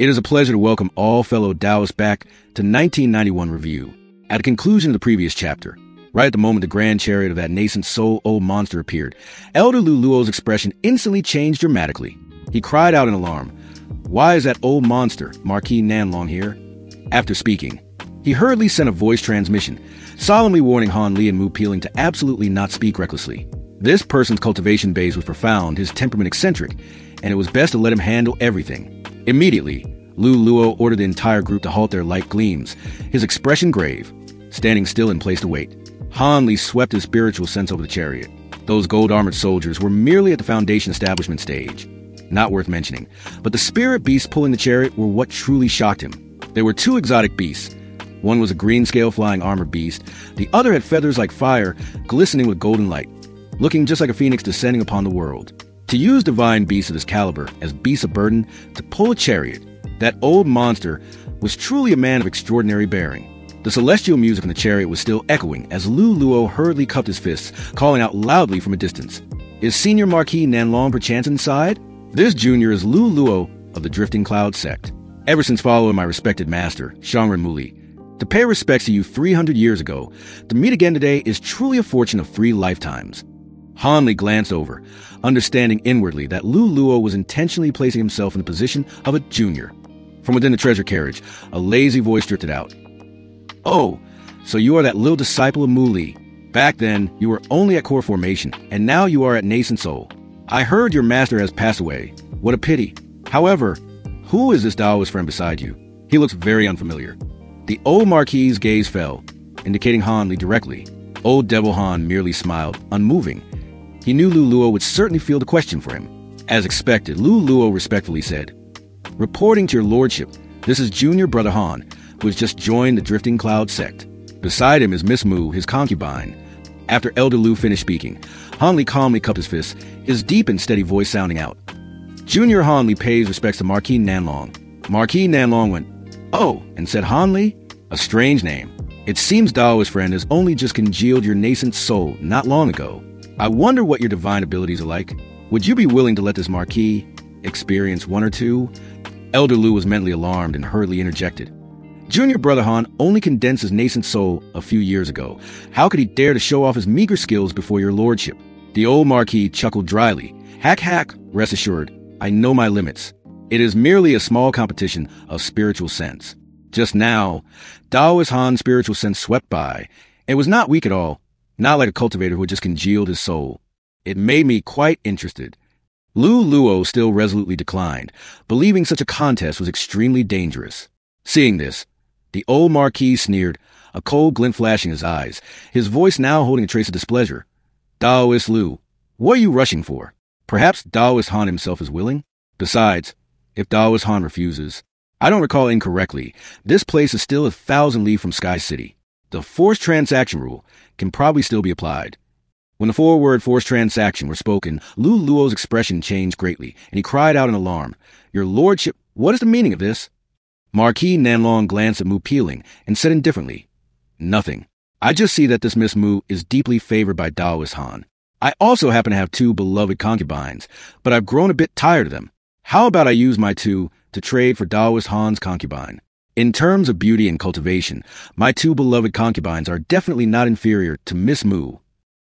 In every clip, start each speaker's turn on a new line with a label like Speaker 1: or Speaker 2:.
Speaker 1: It is a pleasure to welcome all fellow Taoists back to 1991 Review. At the conclusion of the previous chapter, right at the moment the grand chariot of that nascent soul old monster appeared, Elder Lu Luo's expression instantly changed dramatically. He cried out in alarm, "Why is that old monster, Marquis Nanlong, here?" After speaking, he hurriedly sent a voice transmission, solemnly warning Han Li and Mu Peeling to absolutely not speak recklessly. This person's cultivation base was profound, his temperament eccentric, and it was best to let him handle everything. Immediately, Lu Luo ordered the entire group to halt their light gleams, his expression grave, standing still in place to wait. Han Li swept his spiritual sense over the chariot. Those gold-armored soldiers were merely at the Foundation establishment stage. Not worth mentioning, but the spirit beasts pulling the chariot were what truly shocked him. There were two exotic beasts. One was a green-scale flying armored beast. The other had feathers like fire, glistening with golden light, looking just like a phoenix descending upon the world. To use divine beasts of this caliber as beasts of burden to pull a chariot, that old monster was truly a man of extraordinary bearing. The celestial music in the chariot was still echoing as Lu Luo hurriedly cupped his fists, calling out loudly from a distance. "Is Senior Marquis Nanlong perchance inside?" This junior is Lu Luo of the Drifting Cloud sect. Ever since following my respected master, Shangren Muli, to pay respects to you 300 years ago, to meet again today is truly a fortune of 3 lifetimes. Han Li glanced over, understanding inwardly that Lu Luo was intentionally placing himself in the position of a junior. From within the treasure carriage, a lazy voice drifted out. "Oh, so you are that little disciple of Mu Li. Back then, you were only at core formation, and now you are at nascent soul. I heard your master has passed away. What a pity. However, who is this Taoist friend beside you? He looks very unfamiliar." The old Marquis's gaze fell, indicating Han Li directly. Old Devil Han merely smiled, unmoving. He knew Lu Luo would certainly feel the question for him. As expected, Lu Luo respectfully said, "Reporting to your lordship, this is Junior Brother Han, who has just joined the Drifting Cloud sect. Beside him is Miss Mu, his concubine." After Elder Lu finished speaking, Han Li calmly cupped his fists, his deep and steady voice sounding out. Junior Han Li pays respects to Marquis Nanlong. Marquis Nanlong went, "Oh," and said, "Han Li? A strange name. It seems Taoist friend has only just congealed your nascent soul not long ago. I wonder what your divine abilities are like. Would you be willing to let this Marquis experience one or two?" Elder Lu was mentally alarmed and hurriedly interjected. "Junior Brother Han only condensed his nascent soul a few years ago. How could he dare to show off his meager skills before your lordship?" The old Marquis chuckled dryly. Hack, rest assured, I know my limits. It is merely a small competition of spiritual sense. Just now, Taoist Han's spiritual sense swept by. It was not weak at all, not like a cultivator who had just congealed his soul. It made me quite interested. Lu Luo still resolutely declined, believing such a contest was extremely dangerous. Seeing this, the old Marquis sneered, a cold glint flashing his eyes, his voice now holding a trace of displeasure. "Taoist Lu, what are you rushing for? Perhaps Taoist Han himself is willing? Besides, if Taoist Han refuses, I don't recall incorrectly, this place is still 1,000 li from Sky City. The forced transaction rule can probably still be applied." When the 4-word forced transaction were spoken, Lu Luo's expression changed greatly, and he cried out in alarm, "Your lordship, what is the meaning of this?" Marquis Nanlong glanced at Mu Peeling and said indifferently, "Nothing. I just see that this Miss Mu is deeply favored by Taoist Han. I also happen to have 2 beloved concubines, but I've grown a bit tired of them. How about I use my 2 to trade for Taoist Han's concubine? In terms of beauty and cultivation, my 2 beloved concubines are definitely not inferior to Miss Mu."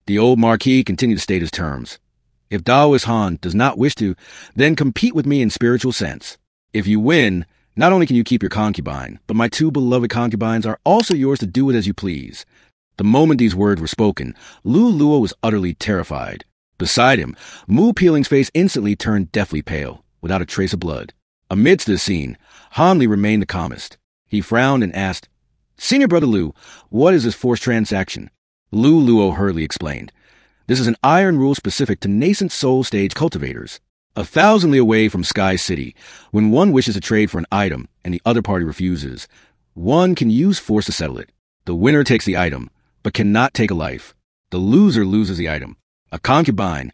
Speaker 1: The old Marquis continued to state his terms. "If Taoist Han does not wish to, then compete with me in spiritual sense. If you win, not only can you keep your concubine, but my 2 beloved concubines are also yours to do with as you please." The moment these words were spoken, Lu Luo was utterly terrified. Beside him, Mu Peeling's face instantly turned deathly pale, without a trace of blood. Amidst this scene, Han Li remained the calmest. He frowned and asked, "Senior Brother Lu, what is this forced transaction?" Lu Luo hurriedly explained, "This is an iron rule specific to nascent soul stage cultivators. 1,000 li away from Sky City, when one wishes to trade for an item and the other party refuses, one can use force to settle it. The winner takes the item, but cannot take a life. The loser loses the item. A concubine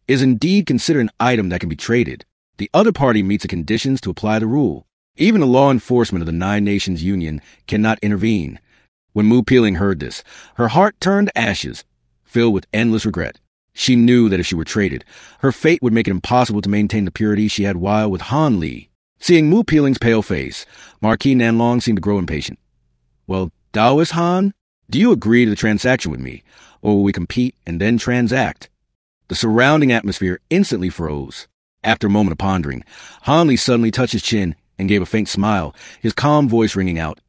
Speaker 1: is indeed considered an item that can be traded. The other party meets the conditions to apply the rule. Even the law enforcement of the 9 Nations Union cannot intervene." When Mu Peeling heard this, her heart turned to ashes, filled with endless regret. She knew that if she were traded, her fate would make it impossible to maintain the purity she had while with Han Li. Seeing Mu Peeling's pale face, Marquis Nanlong seemed to grow impatient. Well, Taoist Han, do you agree to the transaction with me, or will we compete and then transact? The surrounding atmosphere instantly froze. After a moment of pondering, Han Li suddenly touched his chin and gave a faint smile, his calm voice ringing out.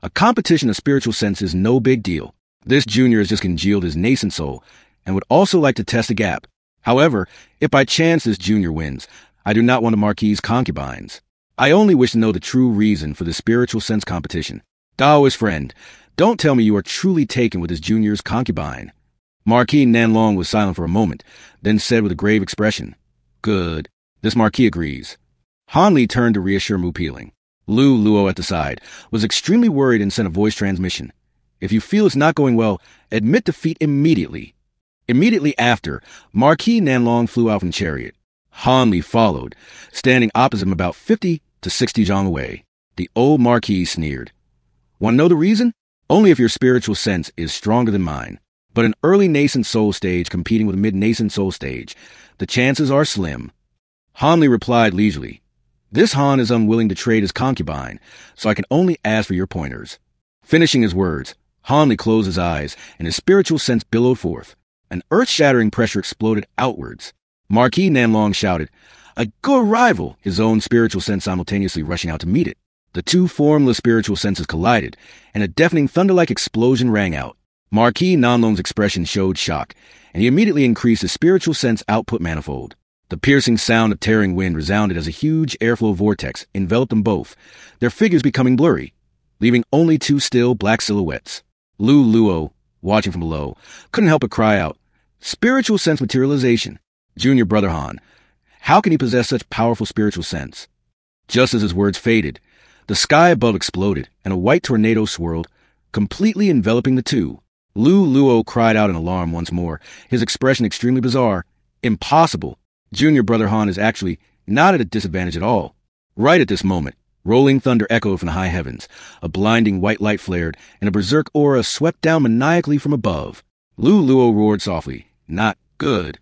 Speaker 1: A competition of spiritual sense is no big deal. This junior has just congealed his nascent soul and would also like to test a gap. However, if by chance this junior wins, I do not want the Marquis's concubines. I only wish to know the true reason for the spiritual sense competition. Taoist friend, don't tell me you are truly taken with this junior's concubine. Marquis Nanlong was silent for a moment, then said with a grave expression, Good. This Marquis agrees. Han Li turned to reassure Mu Peeling. Lu Luo at the side was extremely worried and sent a voice transmission. If you feel it's not going well, admit defeat immediately. Immediately after, Marquis Nanlong flew out from the chariot. Han Li followed, standing opposite him about 50 to 60 zhang away. The old Marquis sneered. Want to know the reason? Only if your spiritual sense is stronger than mine. But an early nascent soul stage competing with a mid-nascent soul stage, the chances are slim. Han Li replied leisurely. This Han is unwilling to trade his concubine, so I can only ask for your pointers. Finishing his words, Han Li closed his eyes, and his spiritual sense billowed forth. An earth-shattering pressure exploded outwards. Marquis Nanlong shouted, A good rival! His own spiritual sense simultaneously rushing out to meet it. The two formless spiritual senses collided, and a deafening thunder-like explosion rang out. Marquis Nanlong's expression showed shock, and he immediately increased his spiritual sense output manifold. The piercing sound of tearing wind resounded as a huge airflow vortex enveloped them both, their figures becoming blurry, leaving only two still black silhouettes. Lu Luo, watching from below, couldn't help but cry out, Spiritual sense materialization. Junior brother Han, how can he possess such powerful spiritual sense? Just as his words faded, the sky above exploded, and a white tornado swirled, completely enveloping the two. Lu Luo cried out in alarm once more, his expression extremely bizarre. Impossible. Junior brother Han is actually not at a disadvantage at all. Right at this moment, rolling thunder echoed from the high heavens, a blinding white light flared, and a berserk aura swept down maniacally from above. Lu Luo roared softly, Not good.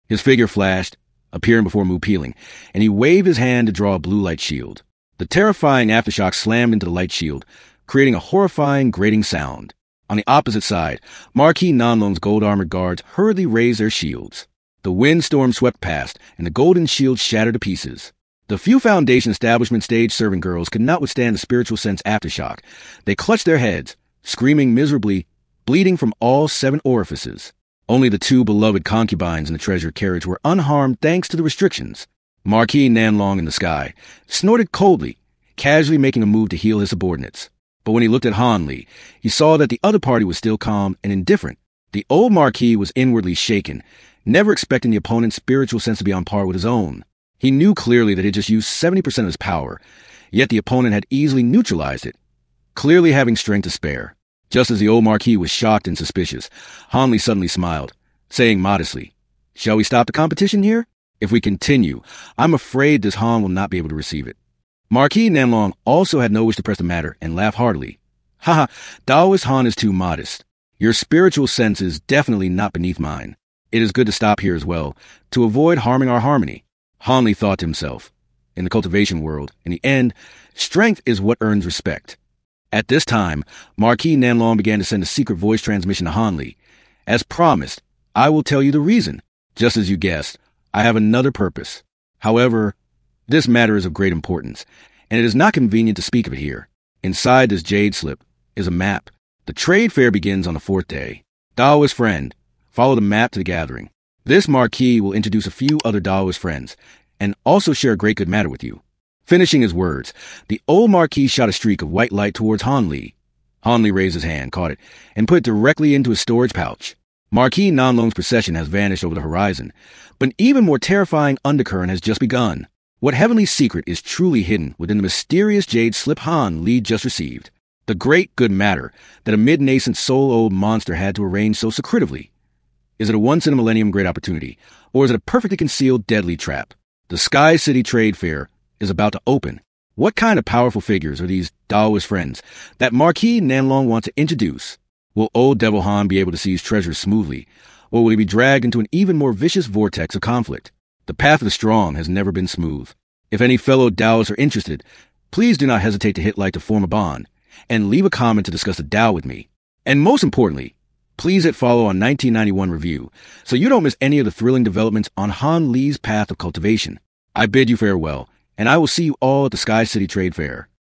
Speaker 1: His figure flashed, appearing before Mu Peeling, and he waved his hand to draw a blue light shield. The terrifying aftershock slammed into the light shield, creating a horrifying, grating sound. On the opposite side, Marquis Nanlong's gold-armored guards hurriedly raised their shields. The windstorm swept past, and the golden shields shattered to pieces. The few Foundation establishment stage serving girls could not withstand the spiritual sense aftershock. They clutched their heads, screaming miserably, bleeding from all 7 orifices. Only the 2 beloved concubines in the treasure carriage were unharmed thanks to the restrictions. Marquis Nanlong in the sky snorted coldly, casually making a move to heal his subordinates. But when he looked at Han Li, he saw that the other party was still calm and indifferent. The old Marquis was inwardly shaken, never expecting the opponent's spiritual sense to be on par with his own. He knew clearly that he had just used 70% of his power, yet the opponent had easily neutralized it, clearly having strength to spare. Just as the old Marquis was shocked and suspicious, Han Li suddenly smiled, saying modestly, Shall we stop the competition here? If we continue, I'm afraid this Han will not be able to receive it. Marquis Nanlong also had no wish to press the matter and laughed heartily. Haha, Taoist Han is too modest. Your spiritual sense is definitely not beneath mine. It is good to stop here as well, to avoid harming our harmony. Han Li thought to himself. In the cultivation world, in the end, strength is what earns respect. At this time, Marquis Nanlong began to send a secret voice transmission to Han Li. As promised, I will tell you the reason. Just as you guessed, I have another purpose. However, this matter is of great importance, and it is not convenient to speak of it here. Inside this jade slip is a map. The trade fair begins on the 4th day. Taoist friend, follow the map to the gathering. This Marquis will introduce a few other Taoist friends, and also share a great good matter with you. Finishing his words, the old Marquis shot a streak of white light towards Han Li. Han Li raised his hand, caught it, and put it directly into his storage pouch. Marquis Nanlong's procession has vanished over the horizon, but an even more terrifying undercurrent has just begun. What heavenly secret is truly hidden within the mysterious jade slip Han Li just received? The great good matter that a mid-nascent soul-old monster had to arrange so secretively. Is it a once-in-a-millennium great opportunity, or is it a perfectly concealed deadly trap? The Sky City Trade Fair is about to open. What kind of powerful figures are these Taoist friends that Marquis Nanlong wants to introduce? Will old Devil Han be able to seize treasures smoothly, or will he be dragged into an even more vicious vortex of conflict? The path of the strong has never been smooth. If any fellow Taoists are interested, please do not hesitate to hit like to form a bond, and leave a comment to discuss the Tao with me. And most importantly, please hit follow on 1991 Review, so you don't miss any of the thrilling developments on Han Lee's path of cultivation. I bid you farewell, and I will see you all at the Sky City Trade Fair.